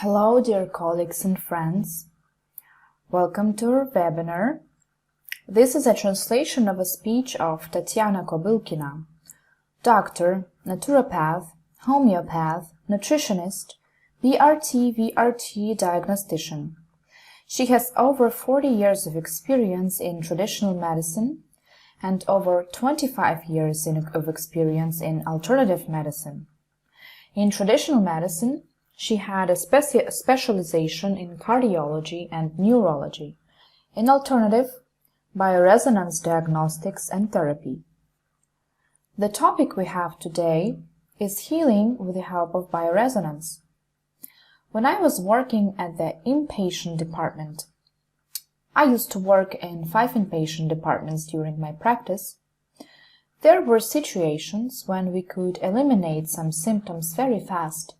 Hello, dear colleagues and friends. Welcome to our webinar. This is a translation of a speech of Tatiana Kobylkina, doctor, naturopath, homeopath, nutritionist, BRT diagnostician. She has over 40 years of experience in traditional medicine and over 25 years of experience in alternative medicine. In traditional medicine, she had a specialization in cardiology and neurology, in alternative, bioresonance diagnostics and therapy. The topic we have today is healing with the help of bioresonance. When I was working at the inpatient department, I used to work in 5 inpatient departments during my practice. There were situations when we could eliminate some symptoms very fast.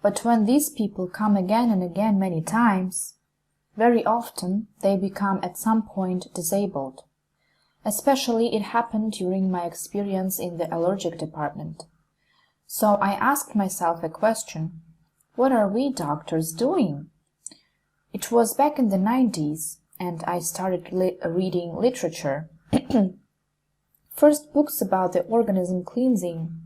But when these people come again and again many times, very often they become at some point disabled. Especially it happened during my experience in the allergic department. So I asked myself a question: what are we doctors doing? It was back in the 90s, and I started reading literature. First, books about the organism cleansing.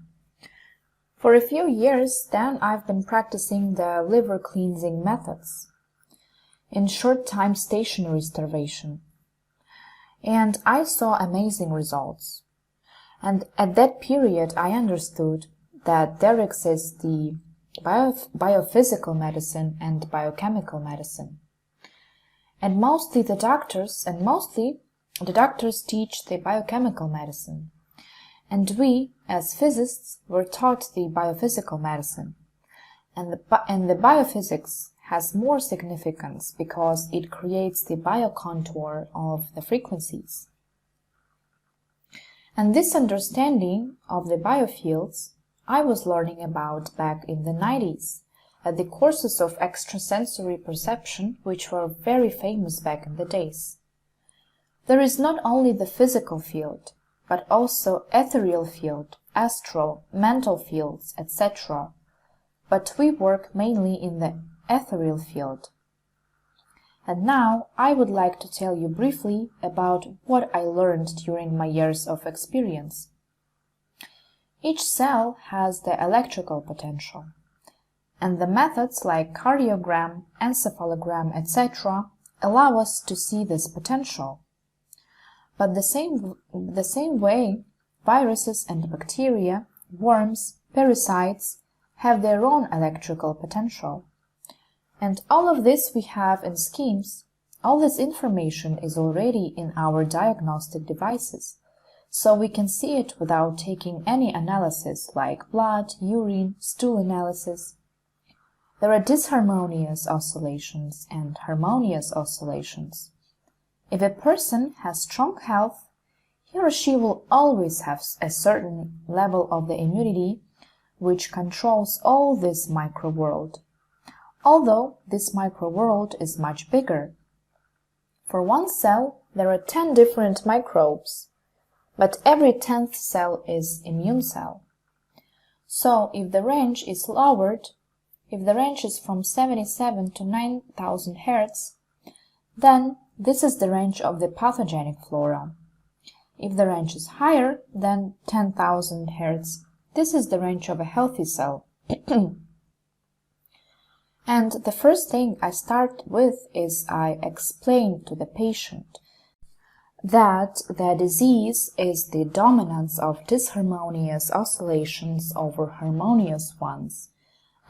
For a few years, then I've been practicing the liver cleansing methods. In short time, stationary starvation. And I saw amazing results. And at that period, I understood that there exists the biophysical medicine and biochemical medicine. And mostly the doctors teach the biochemical medicine. And we, as physicists, were taught the biophysical medicine. And the biophysics has more significance because it creates the biocontour of the frequencies. And this understanding of the biofields I was learning about back in the 90s at the courses of extrasensory perception, which were very famous back in the days. There is not only the physical field, but also ethereal field, astral, mental fields, etc. But we work mainly in the ethereal field. And now I would like to tell you briefly about what I learned during my years of experience. Each cell has the electrical potential, and the methods like cardiogram, encephalogram, etc. allow us to see this potential. But the same way, viruses and bacteria, worms, parasites have their own electrical potential. And all of this we have in schemes. All this information is already in our diagnostic devices, so we can see it without taking any analysis like blood, urine, stool analysis. There are disharmonious oscillations and harmonious oscillations. If a person has strong health, he or she will always have a certain level of the immunity which controls all this micro-world, although this micro-world is much bigger. For one cell, there are 10 different microbes, but every 10th cell is immune cell. So if the range is lowered, if the range is from 77 to 9000 Hz, then this is the range of the pathogenic flora. If the range is higher than 10,000 Hz, this is the range of a healthy cell. And the first thing I start with is I explain to the patient that the disease is the dominance of disharmonious oscillations over harmonious ones,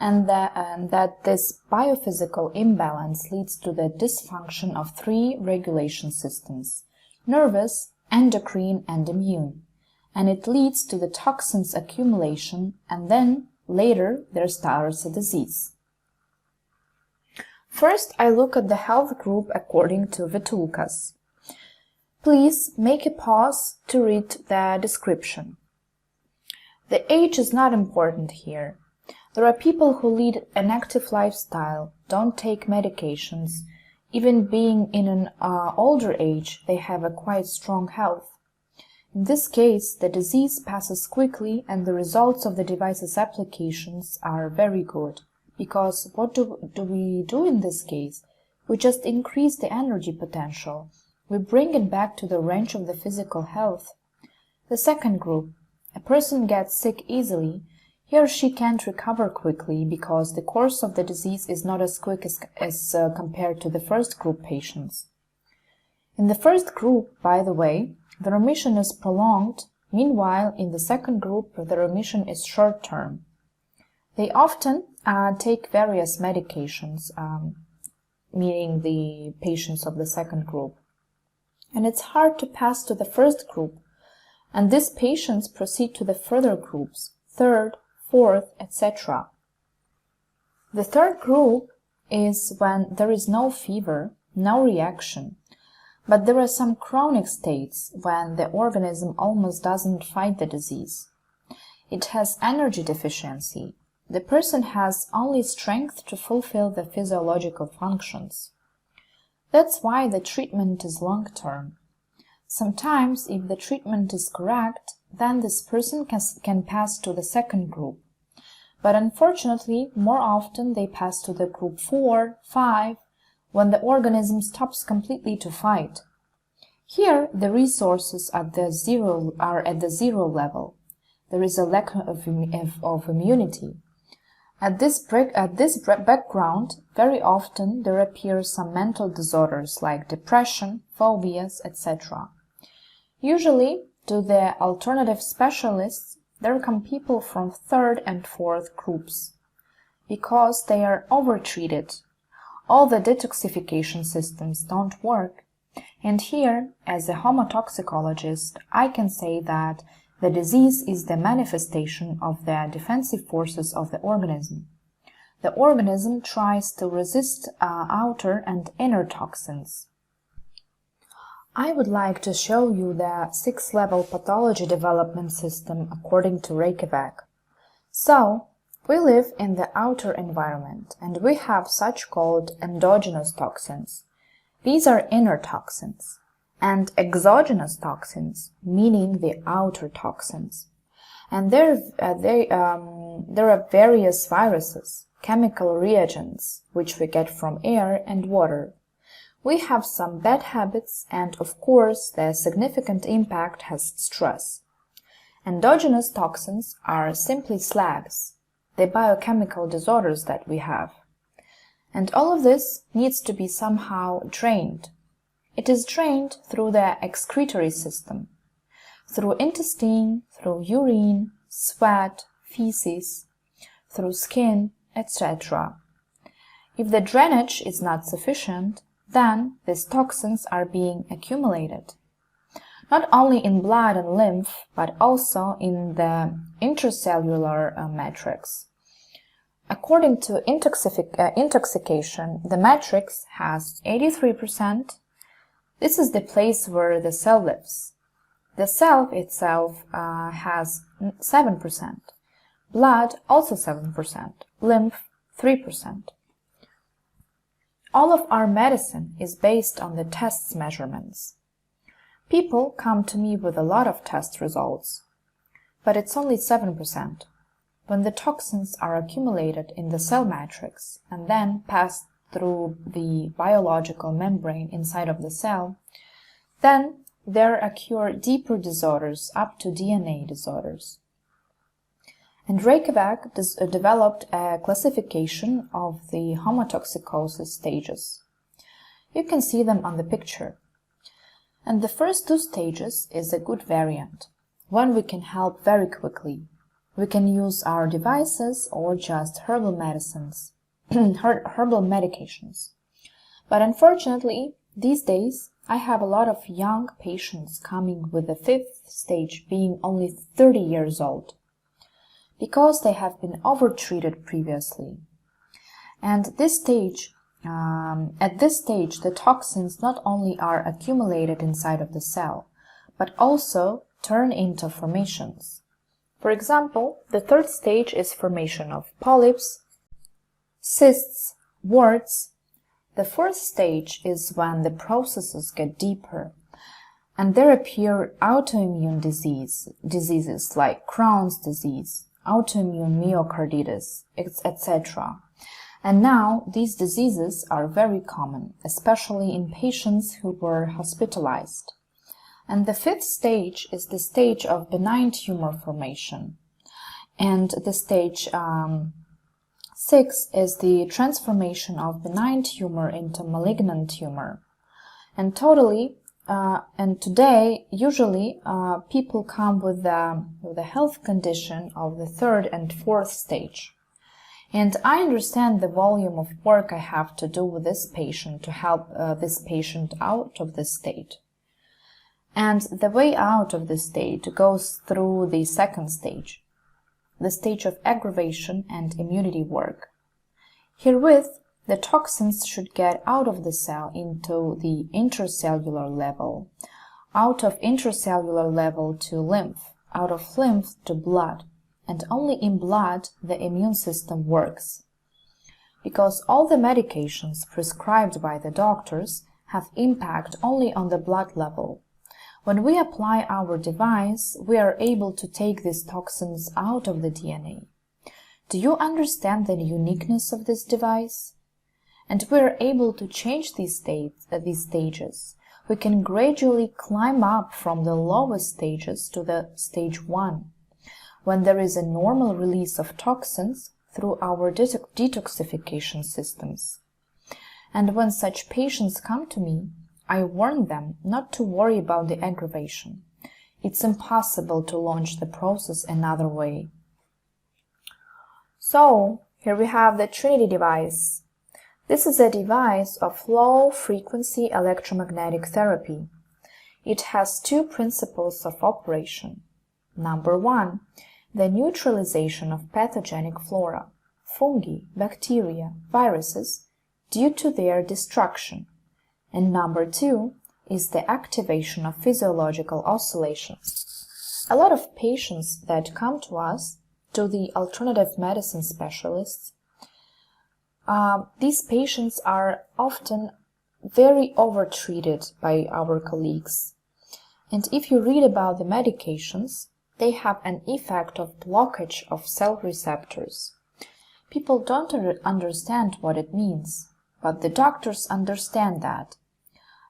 and that this biophysical imbalance leads to the dysfunction of 3 regulation systems: nervous, endocrine, and immune, and it leads to the toxins accumulation, and then later there starts a disease. First, I look at the health group according to Vitulkas. Please make a pause to read the description. The age is not important here. There are people who lead an active lifestyle, don't take medications. Even being in an older age, they have a quite strong health. In this case, the disease passes quickly and the results of the device's applications are very good, because what do we do in this case? We just increase the energy potential. We bring it back to the range of the physical health. The second group, a person gets sick easily. He or she can't recover quickly because the course of the disease is not as quick as compared to the first group patients. In the first group, by the way, the remission is prolonged. Meanwhile, in the second group, the remission is short-term. They often take various medications, meaning the patients of the second group. And it's hard to pass to the first group, and these patients proceed to the further groups, third, fourth, etc. The third group is when there is no fever, no reaction, but there are some chronic states when the organism almost doesn't fight the disease. It has energy deficiency. The person has only strength to fulfill the physiological functions. That's why the treatment is long-term. Sometimes, if the treatment is correct, then this person can pass to the second group. But unfortunately, more often they pass to the group 4, 5, when the organism stops completely to fight. Here, the resources are at the zero level. There is a lack of immunity. At this background, very often there appear some mental disorders like depression, phobias, etc. Usually, to the alternative specialists, there come people from third and fourth groups, because they are overtreated. All the detoxification systems don't work. And here, as a homotoxicologist, I can say that the disease is the manifestation of the defensive forces of the organism. The organism tries to resist outer and inner toxins. I would like to show you the 6-level pathology development system according to Reykjavik. So, we live in the outer environment, and we have such called endogenous toxins. These are inner toxins. And exogenous toxins, meaning the outer toxins. And there are various viruses, chemical reagents, which we get from air and water. We have some bad habits, and of course the significant impact has stress. Endogenous toxins are simply slags, the biochemical disorders that we have. And all of this needs to be somehow drained. It is drained through the excretory system, through intestine, through urine, sweat, feces, through skin, etc. If the drainage is not sufficient, then these toxins are being accumulated, not only in blood and lymph, but also in the intracellular matrix. According to intoxication, the matrix has 83%. This is the place where the cell lives. The cell itself has 7%. Blood also 7%. Lymph 3%. All of our medicine is based on the tests measurements. People come to me with a lot of test results, but it's only 7%. When the toxins are accumulated in the cell matrix and then pass through the biological membrane inside of the cell, then there occur deeper disorders up to DNA disorders. And Reykjavik developed a classification of the homotoxicosis stages. You can see them on the picture. And the first 2 stages is a good variant, one we can help very quickly. We can use our devices or just herbal medicines, herbal medications. But unfortunately, these days, I have a lot of young patients coming with the 5th stage being only 30 years old, because they have been overtreated previously. And at this stage, the toxins not only are accumulated inside of the cell, but also turn into formations. For example, the 3rd stage is formation of polyps, cysts, warts. The 4th stage is when the processes get deeper, and there appear autoimmune diseases like Crohn's disease, autoimmune myocarditis, etc. And now these diseases are very common, especially in patients who were hospitalized. And the fifth stage is the stage of benign tumor formation. And the stage 6 is the transformation of benign tumor into malignant tumor. And today, usually, people come with a health condition of the third and fourth stage. And I understand the volume of work I have to do with this patient to help this patient out of this state. And the way out of this state goes through the second stage, the stage of aggravation and immunity work. Herewith, the toxins should get out of the cell into the intracellular level, out of intracellular level to lymph, out of lymph to blood, and only in blood the immune system works. Because all the medications prescribed by the doctors have impact only on the blood level. When we apply our device, we are able to take these toxins out of the DNA. Do you understand the uniqueness of this device? And we are able to change these stages. We can gradually climb up from the lowest stages to the stage 1, when there is a normal release of toxins through our detoxification systems. And when such patients come to me, I warn them not to worry about the aggravation. It's impossible to launch the process another way. So, here we have the Trinity device. This is a device of low-frequency electromagnetic therapy. It has two principles of operation. Number 1, the neutralization of pathogenic flora, fungi, bacteria, viruses, due to their destruction. And number 2 is the activation of physiological oscillations. A lot of patients that come to us, to the alternative medicine specialists, these patients are often very overtreated by our colleagues. And if you read about the medications, they have an effect of blockage of cell receptors. People don't understand what it means, but the doctors understand that.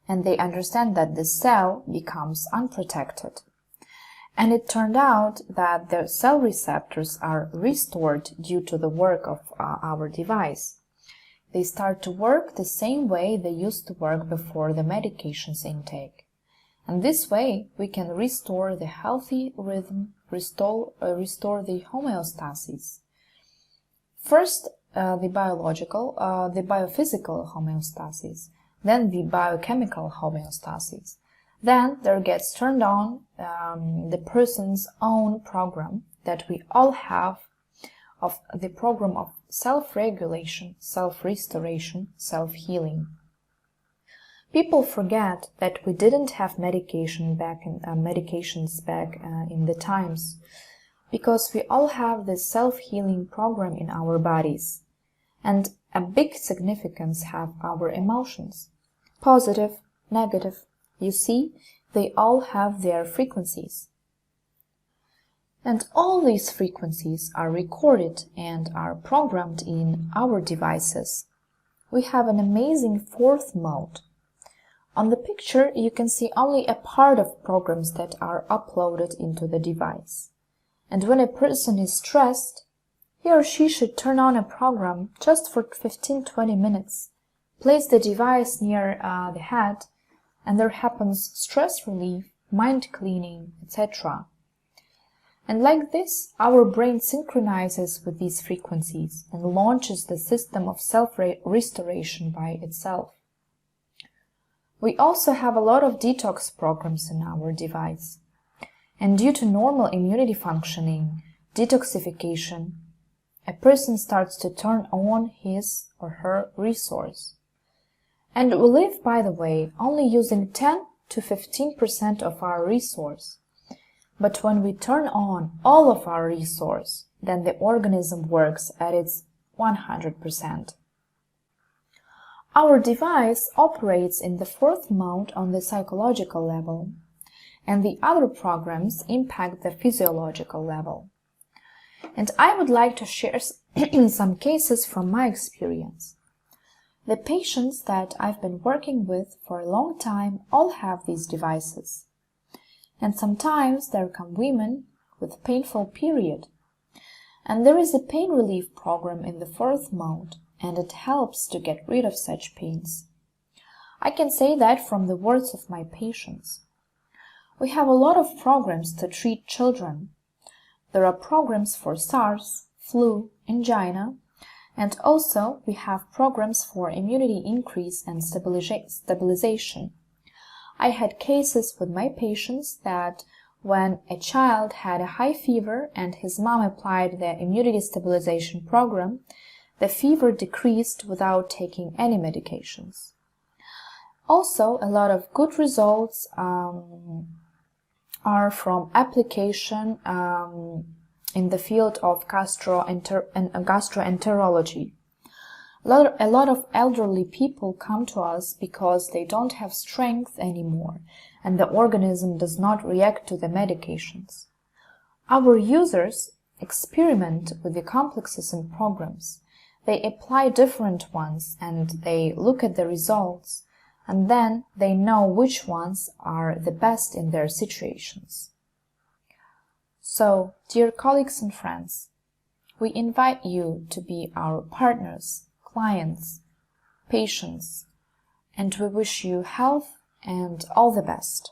And they understand that the cell becomes unprotected. And it turned out that the cell receptors are restored due to the work of our device. They start to work the same way they used to work before the medications intake. And this way we can restore the healthy rhythm, restore the homeostasis. First, the biophysical homeostasis, then the biochemical homeostasis. Then there gets turned on the person's own program that we all have, of the program of self-regulation, self-restoration, self-healing. People forget that we didn't have medications back in the times, because we all have this self-healing program in our bodies. And a big significance have our emotions. Positive, negative. You see, they all have their frequencies. And all these frequencies are recorded and are programmed in our devices. We have an amazing fourth mode. On the picture, you can see only a part of programs that are uploaded into the device. And when a person is stressed, he or she should turn on a program just for 15-20 minutes, place the device near the head, and there happens stress relief, mind cleaning, etc. And like this, our brain synchronizes with these frequencies and launches the system of self-restoration by itself. We also have a lot of detox programs in our device. And due to normal immunity functioning, detoxification, a person starts to turn on his or her resource. And we live, by the way, only using 10 to 15% of our resource. But when we turn on all of our resource, then the organism works at its 100%. Our device operates in the fourth mode on the psychological level, and the other programs impact the physiological level. And I would like to share some cases from my experience. The patients that I've been working with for a long time all have these devices. And sometimes there come women with painful period. And there is a pain relief program in the 4th mode, and it helps to get rid of such pains. I can say that from the words of my patients. We have a lot of programs to treat children. There are programs for SARS, flu, angina, and also we have programs for immunity increase and stabilization. I had cases with my patients that when a child had a high fever and his mom applied the immunity stabilization program, the fever decreased without taking any medications. Also, a lot of good results are from application in the field of gastroenterology. A lot of elderly people come to us because they don't have strength anymore and the organism does not react to the medications. Our users experiment with the complexes and programs. They apply different ones and they look at the results, and then they know which ones are the best in their situations. So, dear colleagues and friends, we invite you to be our partners, clients, patients, and we wish you health and all the best.